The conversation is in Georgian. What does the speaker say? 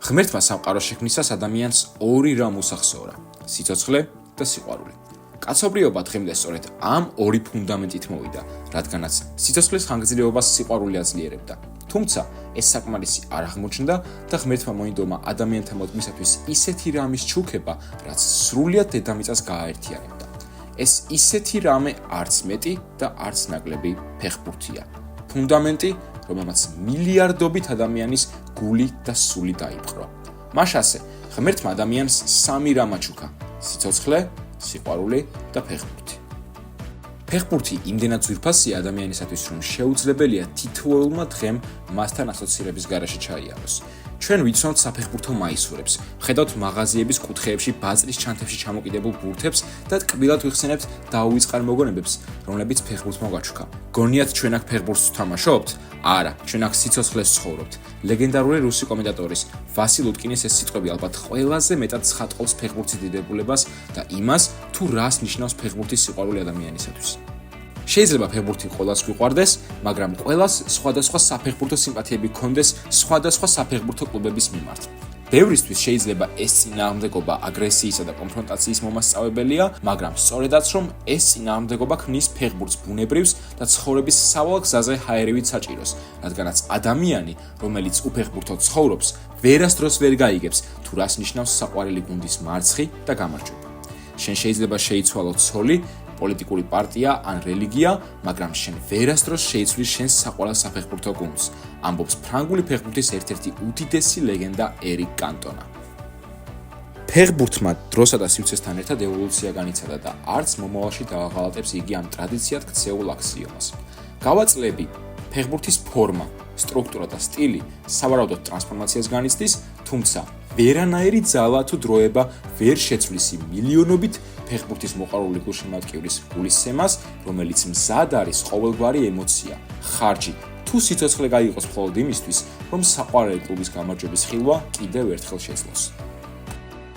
ღმერთმა სამყაროს შექმნისას ადამიანს ორი რამ უსახსოვრა: სიცოცხლე და სიყვარული. კაცობრიობა დღემდე სწორედ ამ ორი ფუნდამენტით მოვიდა, რადგანაც სიცოცხლის ხანგრძლივობას სიყვარული აძლიერებდა. თუმცა ეს საკმარისი არ აღმოჩნდა და ღმერთმა მოინდომა ადამიანთა მოდმისათვის ისეთი რამის ჩუქება, რაც სრულიად დედამიწას გააერთიანებდა. ეს ისეთი რამე არც მეტი და არც ნაკლები ფეხბურთია. ფუნდამენტი, რომელმაც მილიარდობით ადამიანის გული და სული დაიპყრო. მას ასე, ღმერთმა ადამიანს სამი რამ აჩუქა: სიცოცხლე, სიყვარული და ფეხბურთი. ფეხბურთი იმდენად ძვირფასია ადამიანისათვის, რომ შეუძლებელია თითოეულმა დღემ მასთან ასოცირების გარეშე ჩაიაროს. ჩვენ ვიცნობთ საფეხბურთო მაისურებს, ხედავთ მაღაზიების კუთხეებში ბაწრის ჩანთებში ჩამოკიდებულ ბურთებს და ტკბილად ვიხსენებთ დაუვიწყარ მოგონებებს, რომლებიც ფეხბურთმა გაჩუქა. გონიათ ჩვენ აქ ფეხბურთს ვთამაშობთ? არა, ჩვენ აქ სიცოცხლეს ცხოვრობთ. ლეგენდარული რუსი კომენტატორის ვასილ უტკინის ეს სიტყვები ალბათ ყველაზე მეტად ცხადყობს ფეხბურთის დიდებულებას და იმას, თუ რას ნიშნავს ფეხბურთის სიყვარული ადამიანისათვის. შეიძლება ფეხბურთი ყველას გვიყვარდეს, მაგრამ ყველას სხვადასხვა საფეხბურთო სიმპათიები ჰქონდეს სხვადასხვა საფეხბურთო კლუბების მიმართ. ბევრისთვის შეიძლება ეს წინააღმდეგობა აგრესიისა და კონფრონტაციის მომასწავებელია, მაგრამ სწორედაც რომ ეს წინააღმდეგობა ქმნის ფეხბურთს ბუნებრივს და ცხოვრების სავალ გზაზე ჰაერივით საჭიროს, რადგანაც ადამიანი, რომელიც უფეხბურთო ცხოვრობს, ვერასდროს ვერ გაიგებს, თუ რას ნიშნავს საყვარელი გუნდის მარცხი და გამარჯვება. შენ შეიძლება შეიცვალო ცოლი, პოლიტიკური პარტია ან რელიგია, მაგრამ შენ ვერასდროს შეიცვლის შენს საყვარელ საფეხბურთო გუნდს, ამბობს ფრანგული ფეხბურთის ერთ-ერთი უდიდესი ლეგენდა ერიკ კანტონა. ფეხბურთმა დროსა და სივრცესთან ერთად ევოლუცია განიცადა და არც მომავალში დააღალატებს იგი ამ ტრადიციად ქცეულ აქსიომას. გავაწლები, ფეხბურთის ფორმა, სტრუქტურა და სტილი სავარაუდოდ ტრანსფორმაციას განიცდის, თუმცა ვერანაირი ძალა თუ დროება ვერ შეცვლის მილიონობით ფეხბურთის მოყვარული გულშემატკივრის გულისცემას, რომელიც მზად არის ყოველგვარი ემოცია, ხარჯი თუ სიცოცხლე გაიყოს მხოლოდ იმისთვის, რომ საყვარელი კლუბის გამარჯვების ხილვა კიდევ ერთხელ შეძლოს.